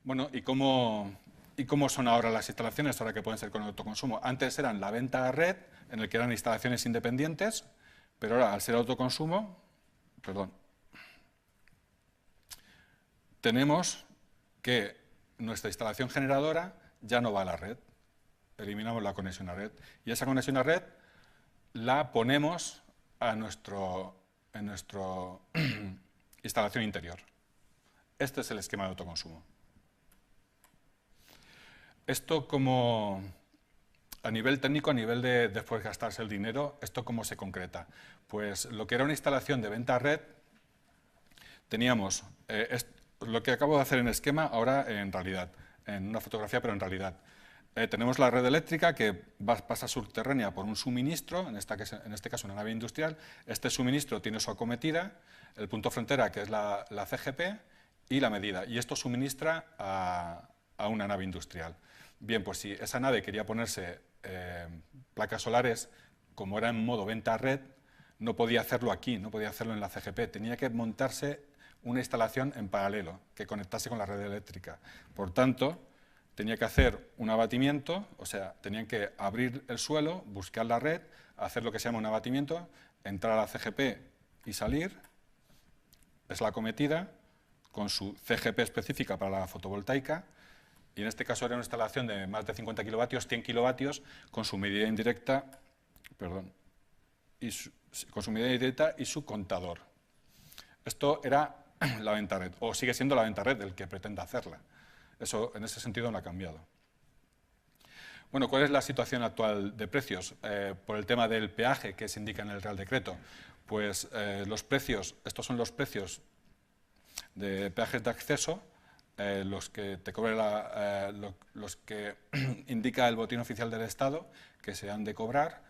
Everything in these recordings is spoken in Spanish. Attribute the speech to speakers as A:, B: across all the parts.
A: Bueno, ¿y cómo son ahora las instalaciones, ahora que pueden ser con autoconsumo? Antes eran la venta a red, en el que eran instalaciones independientes, pero ahora, al ser autoconsumo, tenemos que nuestra instalación generadora ya no va a la red. Eliminamos la conexión a red. Y esa conexión a red la ponemos en nuestra instalación interior. Este es el esquema de autoconsumo. Esto como a nivel técnico, a nivel de después gastarse el dinero, ¿esto cómo se concreta? Pues lo que era una instalación de venta a red, teníamos lo que acabo de hacer en esquema, ahora en realidad, en una fotografía, pero en realidad. Tenemos la red eléctrica que pasa subterránea por un suministro, en este caso una nave industrial. Este suministro tiene su acometida, el punto frontera, que es la CGP, y la medida. Y esto suministra a una nave industrial. Bien, pues si esa nave quería ponerse placas solares, como era en modo venta a red, no podía hacerlo aquí, no podía hacerlo en la CGP. Tenía que montarse una instalación en paralelo que conectase con la red eléctrica. Por tanto, tenía que hacer un abatimiento, o sea, tenían que abrir el suelo, buscar la red, hacer lo que se llama un abatimiento, entrar a la CGP y salir. Es la acometida, con su CGP específica para la fotovoltaica, y en este caso era una instalación de más de 50 kilovatios, 100 kilovatios, con su medida indirecta, con su medida indirecta y su contador. Esto era la venta red, o sigue siendo la venta red el que pretende hacerla. Eso en ese sentido no ha cambiado. Bueno, ¿cuál es la situación actual de precios? Por el tema del peaje que se indica en el Real Decreto, pues los precios, estos son los precios de peajes de acceso, los que te cobra los que indica el Boletín Oficial del Estado que se han de cobrar,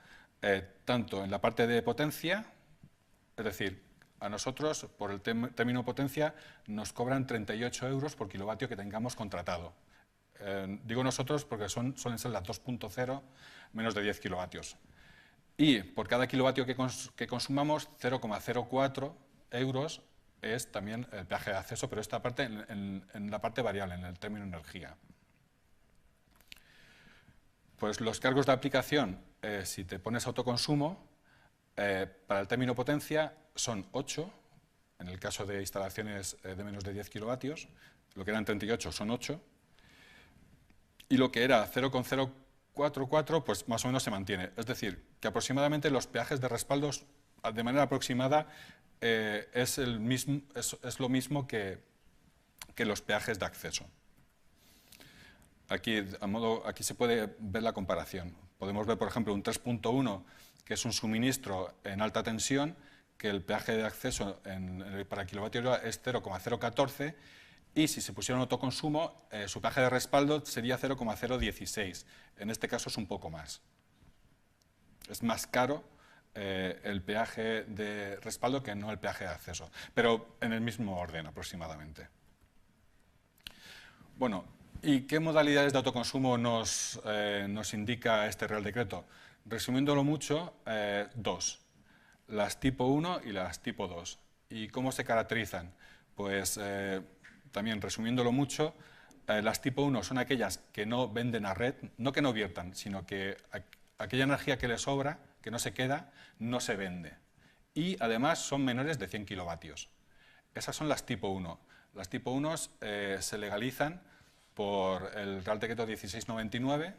A: tanto en la parte de potencia, es decir, a nosotros, por el término potencia, nos cobran 38 euros por kilovatio que tengamos contratado. Digo nosotros porque suelen ser las 2.0 menos de 10 kilovatios. Y por cada kilovatio que consumamos, 0,04 euros es también el peaje de acceso, pero esta parte en la parte variable, en el término energía. Pues los cargos de aplicación, si te pones autoconsumo, para el término potencia son 8, en el caso de instalaciones de menos de 10 kilovatios, lo que eran 38 son 8, y lo que era 0,044 pues más o menos se mantiene. Es decir, que aproximadamente los peajes de respaldos, de manera aproximada, es lo mismo que los peajes de acceso. Aquí se puede ver la comparación. Podemos ver, por ejemplo, un 3.1, que es un suministro en alta tensión, que el peaje de acceso para kilovatio hora es 0,014, y si se pusiera un autoconsumo, su peaje de respaldo sería 0,016. En este caso es un poco más. Es más caro el peaje de respaldo que no el peaje de acceso, pero en el mismo orden aproximadamente. Bueno, ¿y qué modalidades de autoconsumo nos indica este Real Decreto? Resumiéndolo mucho, dos, las tipo 1 y las tipo 2. ¿Y cómo se caracterizan? Pues también resumiéndolo mucho, las tipo 1 son aquellas que no venden a red, no que no viertan, sino que aquella energía que les sobra, que no se queda, no se vende. Y además son menores de 100 kilovatios. Esas son las tipo 1. Las tipo 1 se legalizan por el Real Decreto 1699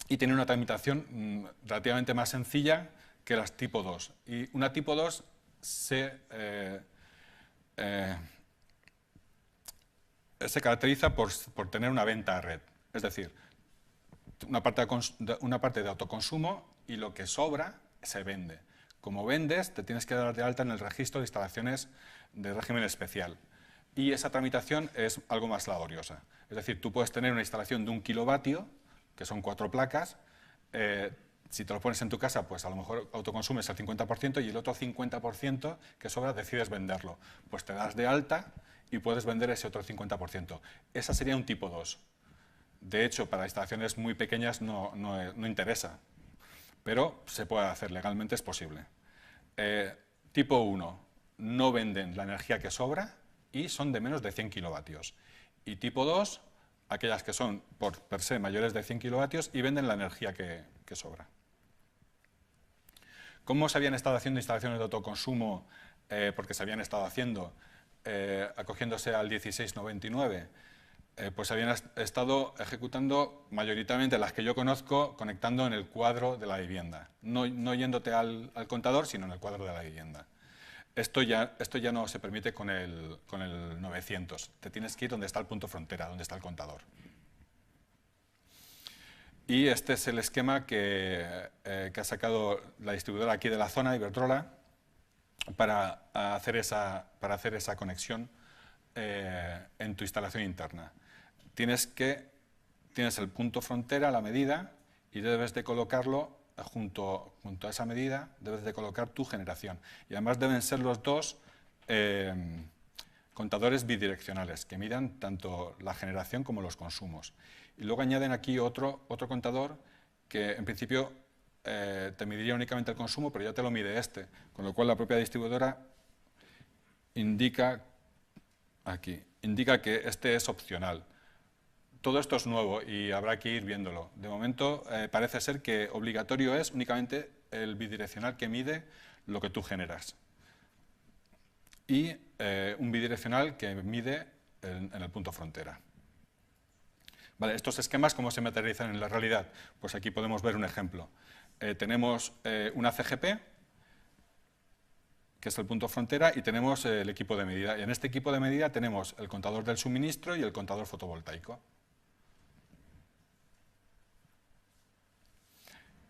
A: y tienen una tramitación relativamente más sencilla que las tipo 2. Y una tipo 2 se caracteriza por tener una venta a red, es decir, una parte de autoconsumo y lo que sobra se vende. Como vendes, te tienes que dar de alta en el registro de instalaciones de régimen especial. Y esa tramitación es algo más laboriosa. Es decir, tú puedes tener una instalación de 1 kilovatio, que son 4 placas. Si te lo pones en tu casa, pues a lo mejor autoconsumes el 50% y el otro 50% que sobra decides venderlo. Pues te das de alta y puedes vender ese otro 50%. Esa sería un tipo 2. De hecho, para instalaciones muy pequeñas no interesa, pero se puede hacer, legalmente es posible. Tipo 1, no venden la energía que sobra, y son de menos de 100 kilovatios. Y tipo 2, aquellas que son por per se mayores de 100 kilovatios y venden la energía que sobra. ¿Cómo se habían estado haciendo instalaciones de autoconsumo? Porque se habían estado haciendo acogiéndose al 1699. Pues habían estado ejecutando mayoritariamente las que yo conozco, conectando en el cuadro de la vivienda. No yéndote al contador, sino en el cuadro de la vivienda. Esto ya no se permite con el 900. Te tienes que ir donde está el punto frontera, donde está el contador. Y este es el esquema que ha sacado la distribuidora aquí de la zona, Iberdrola, para hacer esa conexión en tu instalación interna. Tienes el punto frontera, la medida, y debes de colocarlo junto a esa medida, debes de colocar tu generación. Y además deben ser los dos contadores bidireccionales, que midan tanto la generación como los consumos. Y luego añaden aquí otro contador que en principio te mediría únicamente el consumo, pero ya te lo mide este, con lo cual la propia distribuidora indica que este es opcional. Todo esto es nuevo y habrá que ir viéndolo. De momento parece ser que obligatorio es únicamente el bidireccional que mide lo que tú generas. Y un bidireccional que mide en el punto frontera. Vale, estos esquemas, ¿cómo se materializan en la realidad? Pues aquí podemos ver un ejemplo. Tenemos una CGP, que es el punto frontera, y tenemos el equipo de medida. Y en este equipo de medida tenemos el contador del suministro y el contador fotovoltaico.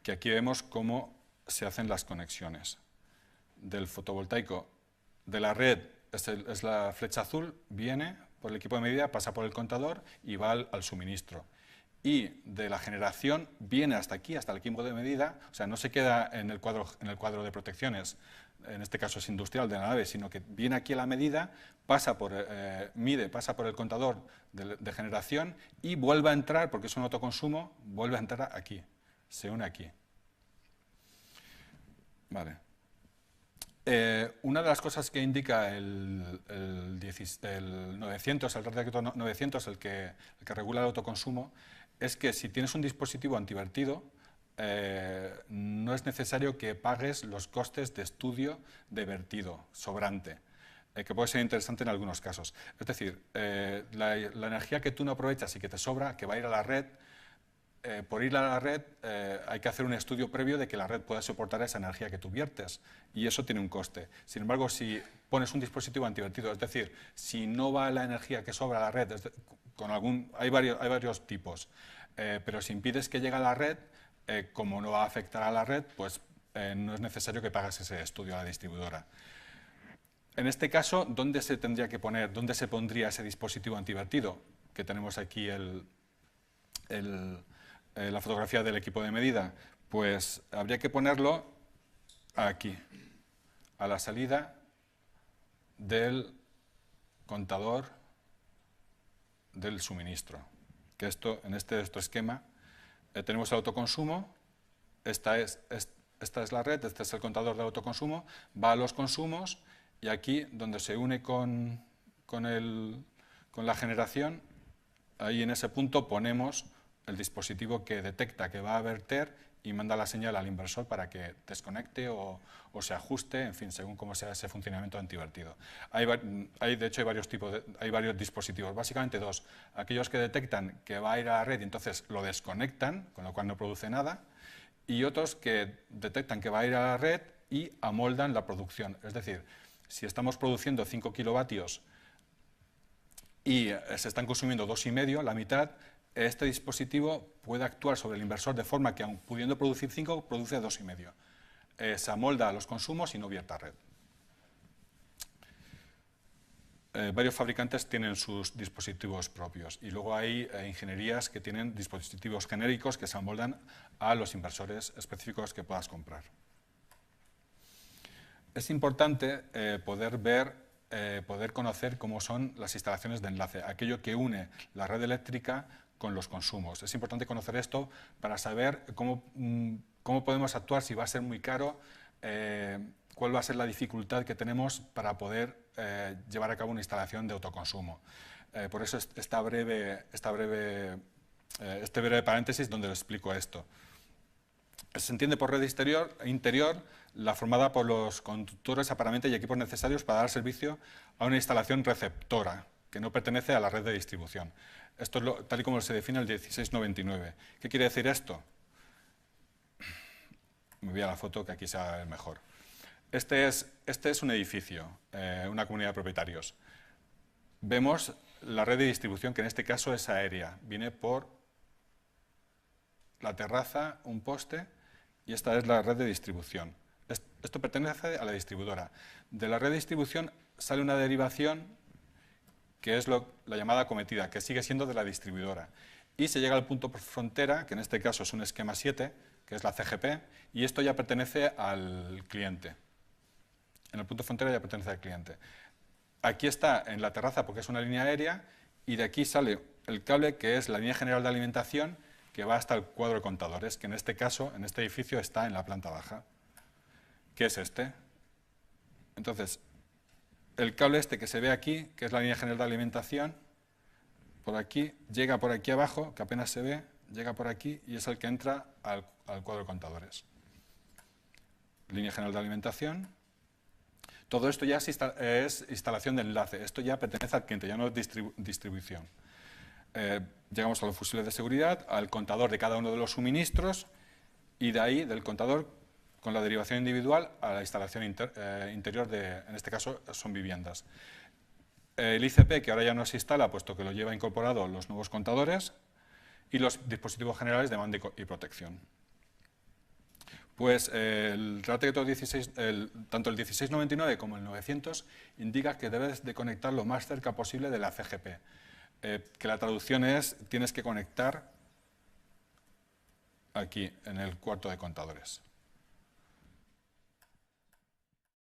A: Que aquí vemos cómo se hacen las conexiones. Del fotovoltaico, de la red, es la flecha azul, viene por el equipo de medida, pasa por el contador y va al suministro. Y de la generación viene hasta aquí, hasta el equipo de medida, o sea, no se queda en el cuadro de protecciones, en este caso es industrial de la nave, sino que viene aquí a la medida, pasa por el contador de generación y vuelve a entrar, porque es un autoconsumo, vuelve a entrar aquí, se une aquí. Vale. Una de las cosas que indica el 900, el Real Decreto 900, el que regula el autoconsumo, es que si tienes un dispositivo antivertido, no es necesario que pagues los costes de estudio de vertido sobrante, que puede ser interesante en algunos casos. Es decir, la energía que tú no aprovechas y que te sobra, que va a ir a la red, por ir a la red hay que hacer un estudio previo de que la red pueda soportar esa energía que tú viertes, y eso tiene un coste. Sin embargo, si pones un dispositivo antivertido, es decir, si no va la energía que sobra a la red, hay varios tipos, pero si impides que llegue a la red, como no va a afectar a la red, pues no es necesario que pagues ese estudio a la distribuidora. En este caso, ¿dónde se tendría que poner, dónde se pondría ese dispositivo antivertido? Que tenemos aquí la fotografía del equipo de medida. Pues habría que ponerlo aquí, a la salida del contador del suministro. Que en este esquema tenemos el autoconsumo, esta es la red, este es el contador de autoconsumo, va a los consumos y aquí donde se une con la generación, ahí en ese punto ponemos el dispositivo que detecta que va a verter y manda la señal al inversor para que desconecte o se ajuste, en fin, según cómo sea ese funcionamiento antivertido. De hecho, hay varios dispositivos, básicamente dos. Aquellos que detectan que va a ir a la red y entonces lo desconectan, con lo cual no produce nada, y otros que detectan que va a ir a la red y amoldan la producción. Es decir, si estamos produciendo 5 kilovatios y se están consumiendo 2,5, la mitad, este dispositivo puede actuar sobre el inversor de forma que, aun pudiendo producir 5, produce 2,5. Se amolda a los consumos y no vierte a red. Varios fabricantes tienen sus dispositivos propios y luego hay ingenierías que tienen dispositivos genéricos que se amoldan a los inversores específicos que puedas comprar. Es importante poder conocer cómo son las instalaciones de enlace, aquello que une la red eléctrica con los consumos. Es importante conocer esto para saber cómo podemos actuar si va a ser muy caro cuál va a ser la dificultad que tenemos para poder llevar a cabo una instalación de autoconsumo. Por eso este breve paréntesis donde lo explico esto. Se entiende por red interior la formada por los conductores, aparamentos y equipos necesarios para dar servicio a una instalación receptora que no pertenece a la red de distribución. Esto es tal y como se define el 1699. ¿Qué quiere decir esto? Me voy a la foto que aquí sea mejor. Este es un edificio, una comunidad de propietarios. Vemos la red de distribución, que en este caso es aérea. Viene por la terraza, un poste, y esta es la red de distribución. Esto pertenece a la distribuidora. De la red de distribución sale una derivación que es la llamada acometida, que sigue siendo de la distribuidora. Y se llega al punto frontera, que en este caso es un esquema 7, que es la CGP, y esto ya pertenece al cliente. En el punto frontera ya pertenece al cliente. Aquí está en la terraza porque es una línea aérea, y de aquí sale el cable que es la línea general de alimentación, que va hasta el cuadro de contadores, que en este caso, en este edificio, está en la planta baja, que es este. Entonces, el cable este que se ve aquí, que es la línea general de alimentación, por aquí, llega por aquí abajo, que apenas se ve, llega por aquí y es el que entra al cuadro de contadores. Línea general de alimentación. Todo esto ya es instalación de enlace, esto ya pertenece al cliente, ya no es distribución. Llegamos a los fusibles de seguridad, al contador de cada uno de los suministros y de ahí, del contador, con la derivación individual a la instalación interior en este caso son viviendas. El ICP, que ahora ya no se instala, puesto que lo lleva incorporado los nuevos contadores, y los dispositivos generales de mando y protección. Pues el Real Decreto 16, tanto el 1699 como el 900 indica que debes de conectar lo más cerca posible de la CGP, que la traducción es, tienes que conectar aquí, en el cuarto de contadores.